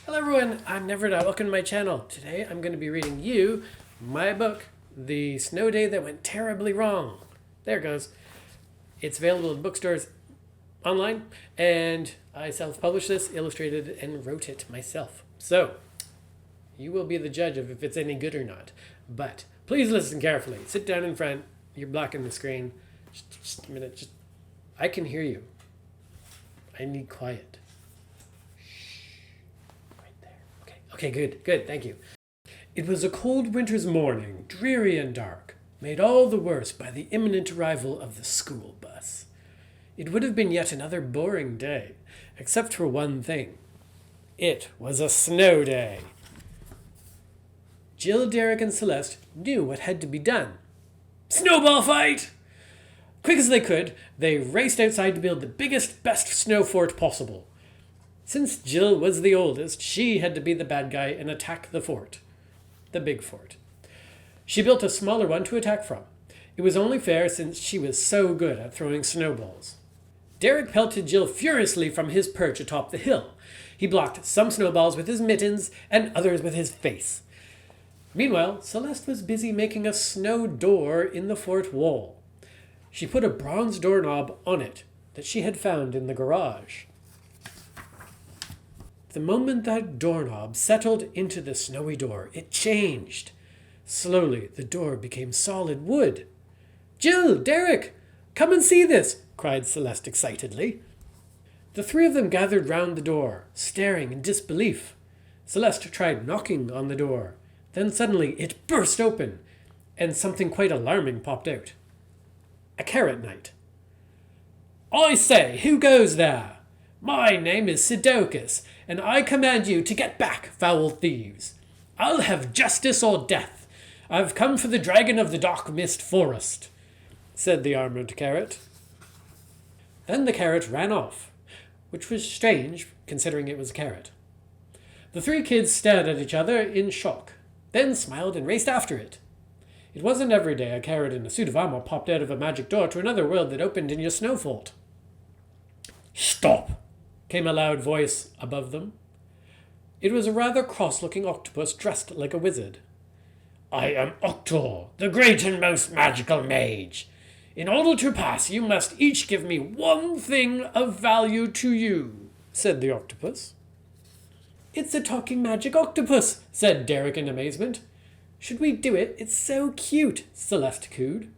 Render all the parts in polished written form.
Hello everyone, I'm Neverda. Welcome to my channel. Today I'm going to be reading you my book, The Snow Day That Went Terribly Wrong. There it goes. It's available in bookstores online, and I self-published this, illustrated, and wrote it myself. So, you will be the judge of if it's any good or not. But please listen carefully. Sit down in front. You're blocking the screen. Just a minute. I can hear you. I need quiet. Okay, good, thank you. It was a cold winter's morning, dreary and dark, made all the worse by the imminent arrival of the school bus. It would have been yet another boring day, except for one thing. It was a snow day. Jill, Derek, and Celeste knew what had to be done. Snowball fight! Quick as they could, they raced outside to build the biggest, best snow fort possible. Since Jill was the oldest, she had to be the bad guy and attack the fort. The big fort. She built a smaller one to attack from. It was only fair since she was so good at throwing snowballs. Derek pelted Jill furiously from his perch atop the hill. He blocked some snowballs with his mittens and others with his face. Meanwhile, Celeste was busy making a snow door in the fort wall. She put a bronze doorknob on it that she had found in the garage. The moment that doorknob settled into the snowy door, it changed. Slowly, the door became solid wood. Jill, Derek, come and see this, cried Celeste excitedly. The three of them gathered round the door, staring in disbelief. Celeste tried knocking on the door. Then suddenly it burst open, and something quite alarming popped out. A carrot knight. I say, who goes there? My name is Sidocus, and I command you to get back, foul thieves. I'll have justice or death. I've come for the dragon of the dark mist forest, said the armored carrot. Then the carrot ran off, which was strange, considering it was a carrot. The three kids stared at each other in shock, then smiled and raced after it. It wasn't every day a carrot in a suit of armor popped out of a magic door to another world that opened in your snow fort. Stop! Came a loud voice above them. It was a rather cross-looking octopus dressed like a wizard. I am Octor, the great and most magical mage. In order to pass, you must each give me one thing of value to you, said the octopus. It's a talking magic octopus, said Derek in amazement. Should we do it? It's so cute, Celeste cooed.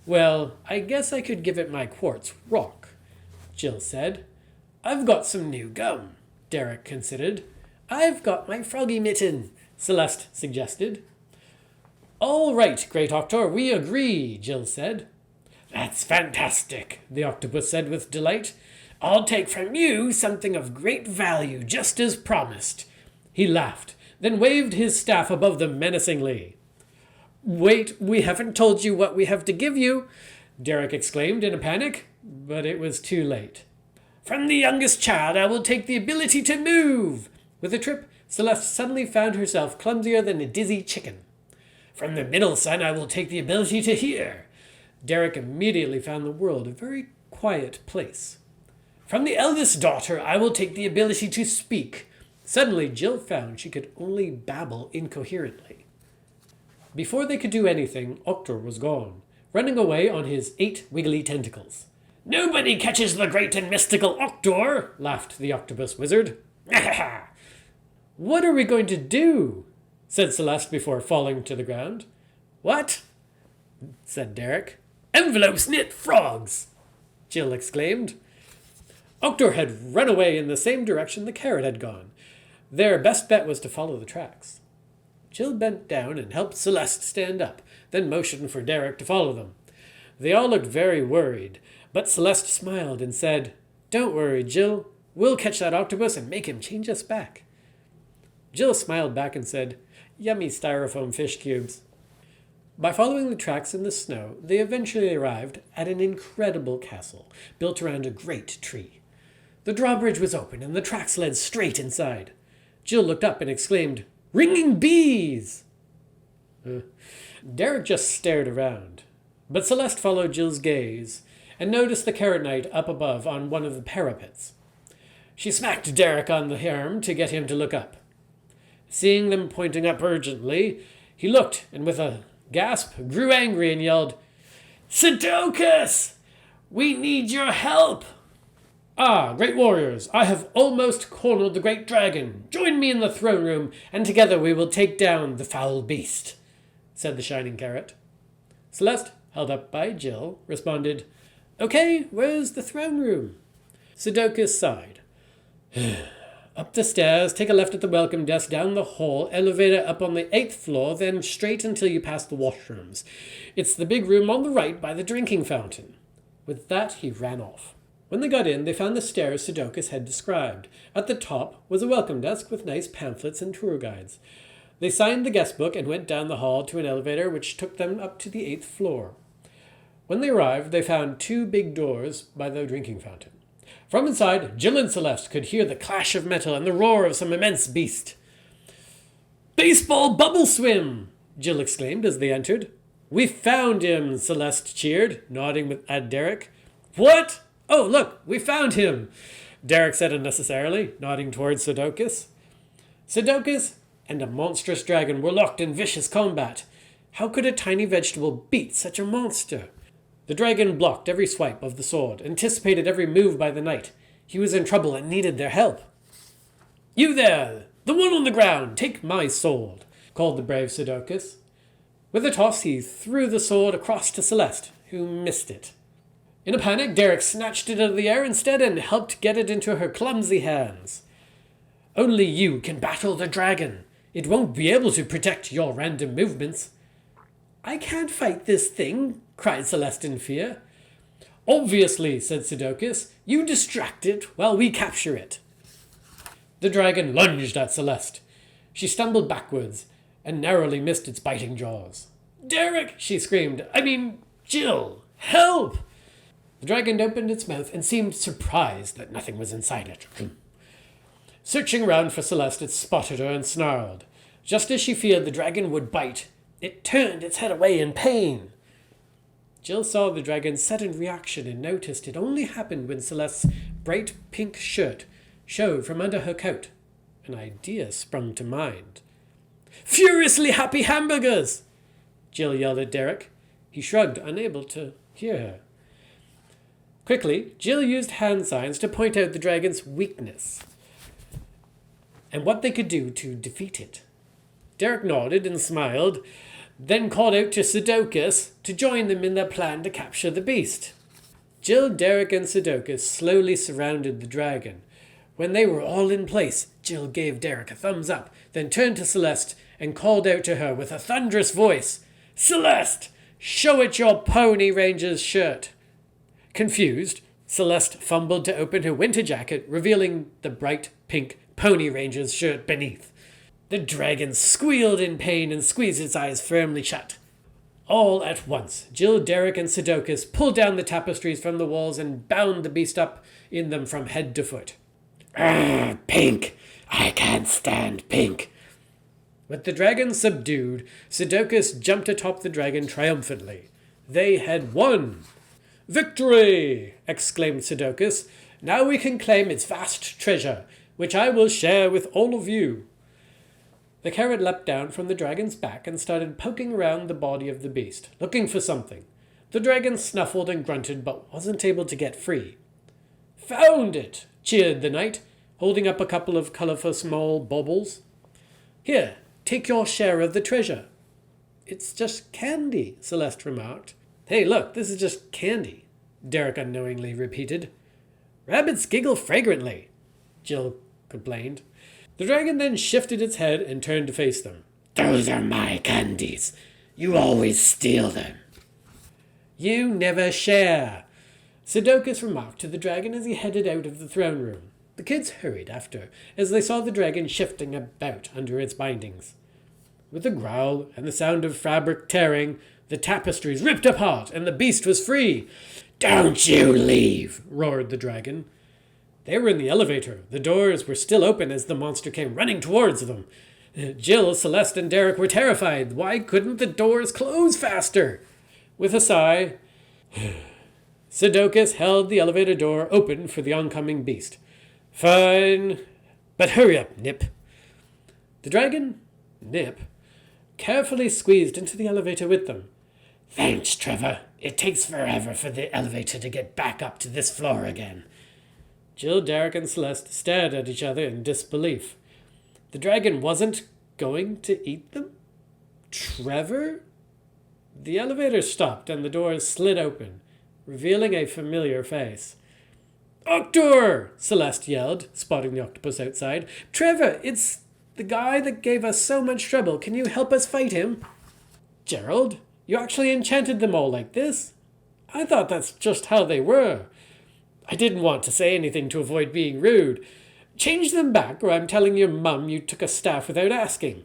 Well, I guess I could give it my quartz rock, Jill said. I've got some new gum, Derek considered. I've got my froggy mitten, Celeste suggested. All right, Great Octor, we agree, Jill said. That's fantastic, the octopus said with delight. I'll take from you something of great value, just as promised. He laughed, then waved his staff above them menacingly. Wait, we haven't told you what we have to give you, Derek exclaimed in a panic, but it was too late. From the youngest child I will take the ability to move. With a trip, Celeste suddenly found herself clumsier than a dizzy chicken. From the middle son I will take the ability to hear. Derek immediately found the world a very quiet place. From the eldest daughter I will take the ability to speak. Suddenly Jill found she could only babble incoherently. Before they could do anything, Octor was gone, running away on his 8 wiggly tentacles. Nobody catches the great and mystical Octor, laughed the octopus wizard. What are we going to do? Said Celeste before falling to the ground. What? Said Derek. Envelopes knit frogs, Jill exclaimed. Octor had run away in the same direction the carrot had gone. Their best bet was to follow the tracks. Jill bent down and helped Celeste stand up, then motioned for Derek to follow them. They all looked very worried, but Celeste smiled and said, Don't worry, Jill. We'll catch that octopus and make him change us back. Jill smiled back and said, Yummy styrofoam fish cubes. By following the tracks in the snow, they eventually arrived at an incredible castle, built around a great tree. The drawbridge was open and the tracks led straight inside. Jill looked up and exclaimed, Ringing bees! Derek just stared around, but Celeste followed Jill's gaze and noticed the carrot knight up above on one of the parapets. She smacked Derek on the arm to get him to look up. Seeing them pointing up urgently, he looked and with a gasp grew angry and yelled, "Sidocus! We need your help!" "Ah, great warriors, I have almost cornered the great dragon. Join me in the throne room, and together we will take down the foul beast," said the shining carrot. Celeste, held up by Jill, responded, "Okay, where's the throne room?" Sidocus sighed. "Up the stairs, take a left at the welcome desk, down the hall, elevator up on the 8th floor, then straight until you pass the washrooms. It's the big room on the right by the drinking fountain." With that, he ran off. When they got in, they found the stairs Sidocus had described. At the top was a welcome desk with nice pamphlets and tour guides. They signed the guest book and went down the hall to an elevator which took them up to the 8th floor. When they arrived, they found 2 big doors by the drinking fountain. From inside, Jill and Celeste could hear the clash of metal and the roar of some immense beast. "Baseball bubble swim!" Jill exclaimed as they entered. "We found him!" Celeste cheered, nodding at Derek. "What? Oh, look, we found him!" Derek said unnecessarily, nodding towards Sidocus. Sidocus and a monstrous dragon were locked in vicious combat. How could a tiny vegetable beat such a monster? The dragon blocked every swipe of the sword, anticipated every move by the knight. He was in trouble and needed their help. "You there, the one on the ground, take my sword," called the brave Sidocus. With a toss, he threw the sword across to Celeste, who missed it. In a panic, Derek snatched it out of the air instead and helped get it into her clumsy hands. "Only you can battle the dragon. It won't be able to protect your random movements." "I can't fight this thing," cried Celeste in fear. "Obviously," said Sidocus. "You distract it while we capture it." The dragon lunged at Celeste. She stumbled backwards and narrowly missed its biting jaws. "Derek!" she screamed. Jill! Help!" The dragon opened its mouth and seemed surprised that nothing was inside it. Searching around for Celeste, it spotted her and snarled. Just as she feared the dragon would bite, it turned its head away in pain. Jill saw the dragon's sudden reaction and noticed it only happened when Celeste's bright pink shirt showed from under her coat. An idea sprung to mind. "Furiously happy hamburgers!" Jill yelled at Derek. He shrugged, unable to hear her. Quickly, Jill used hand signs to point out the dragon's weakness and what they could do to defeat it. Derek nodded and smiled, then called out to Sidocus to join them in their plan to capture the beast. Jill, Derek, and Sidocus slowly surrounded the dragon. When they were all in place, Jill gave Derek a thumbs up, then turned to Celeste and called out to her with a thunderous voice, "Celeste, show it your Pony Ranger's shirt." Confused, Celeste fumbled to open her winter jacket, revealing the bright pink Pony Ranger's shirt beneath. The dragon squealed in pain and squeezed its eyes firmly shut. All at once, Jill, Derek, and Sidocus pulled down the tapestries from the walls and bound the beast up in them from head to foot. Pink! I can't stand pink!" With the dragon subdued, Sidocus jumped atop the dragon triumphantly. They had won! "Victory!" exclaimed Sidocus. "Now we can claim its vast treasure, which I will share with all of you." The carrot leapt down from the dragon's back and started poking around the body of the beast, looking for something. The dragon snuffled and grunted, but wasn't able to get free. "Found it!" cheered the knight, holding up a couple of colourful small baubles. "Here, take your share of the treasure." "It's just candy," Celeste remarked. "Hey, look, this is just candy," Derek unknowingly repeated. "Rabbits giggle fragrantly," Jill complained. The dragon then shifted its head and turned to face them. "Those are my candies. You always steal them." "You never share," Sidocus remarked to the dragon as he headed out of the throne room. The kids hurried after, as they saw the dragon shifting about under its bindings. With a growl and the sound of fabric tearing, the tapestries ripped apart and the beast was free. "Don't you leave!" roared the dragon. They were in the elevator. The doors were still open as the monster came running towards them. Jill, Celeste, and Derek were terrified. Why couldn't the doors close faster? With a sigh, Sidocus held the elevator door open for the oncoming beast. "Fine, but hurry up, Nip." The dragon, Nip, carefully squeezed into the elevator with them. Thanks, Trevor. It takes forever for the elevator to get back up to this floor again. Jill, Derek, and Celeste stared at each other in disbelief. The dragon wasn't going to eat them? Trevor? The elevator stopped and the doors slid open, revealing a familiar face. Octor! Celeste yelled, spotting the octopus outside. Trevor, it's the guy that gave us so much trouble. Can you help us fight him? Gerald, you actually enchanted them all like this? I thought that's just how they were. I didn't want to say anything to avoid being rude. Change them back, or I'm telling your mum you took a staff without asking.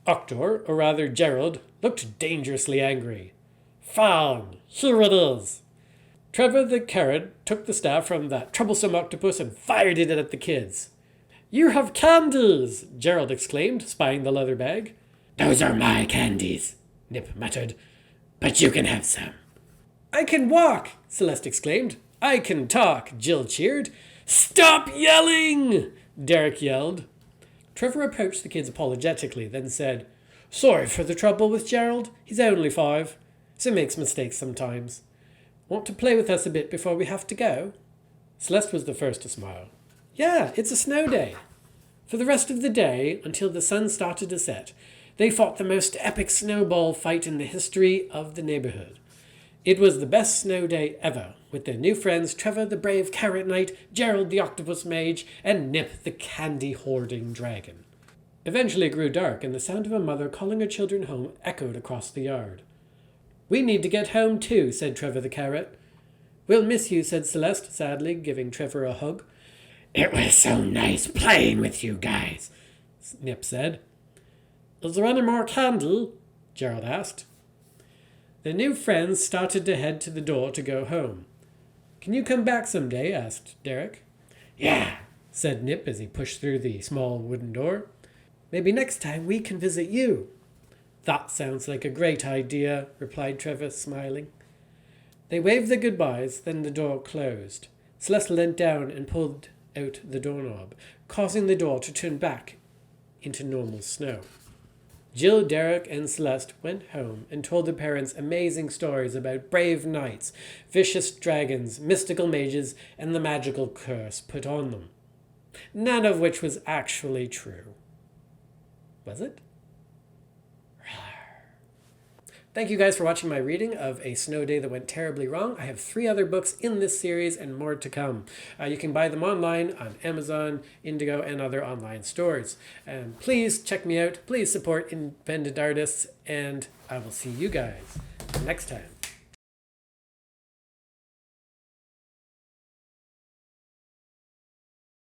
Octor, or rather Gerald, looked dangerously angry. Fine, here it is. Trevor the carrot took the staff from that troublesome octopus and fired it at the kids. You have candies, Gerald exclaimed, spying the leather bag. Those are my candies, Nip muttered, but you can have some. I can walk, Celeste exclaimed. I can talk, Jill cheered. Stop yelling, Derek yelled. Trevor approached the kids apologetically, then said, Sorry for the trouble with Gerald. He's only 5, so makes mistakes sometimes. Want to play with us a bit before we have to go? Celeste was the first to smile. Yeah, it's a snow day. For the rest of the day, until the sun started to set, they fought the most epic snowball fight in the history of the neighborhood. It was the best snow day ever, with their new friends Trevor the brave carrot knight, Gerald the octopus mage, and Nip the candy-hoarding dragon. Eventually it grew dark, and the sound of a mother calling her children home echoed across the yard. We need to get home too, said Trevor the carrot. We'll miss you, said Celeste sadly, giving Trevor a hug. It was so nice playing with you guys, Nip said. Is there any more candy? Gerald asked. The new friends started to head to the door to go home. Can you come back someday? Asked Derek. Yeah, said Nip as he pushed through the small wooden door. Maybe next time we can visit you. That sounds like a great idea, replied Trevor, smiling. They waved their goodbyes, then the door closed. Celeste leant down and pulled out the doorknob, causing the door to turn back into normal snow. Jill, Derek, and Celeste went home and told their parents amazing stories about brave knights, vicious dragons, mystical mages, and the magical curse put on them. None of which was actually true. Was it? Thank you guys for watching my reading of A Snow Day That Went Terribly Wrong. I have 3 other books in this series and more to come. You can buy them online on Amazon, Indigo, and other online stores. Please check me out. Please support independent artists, and I will see you guys next time.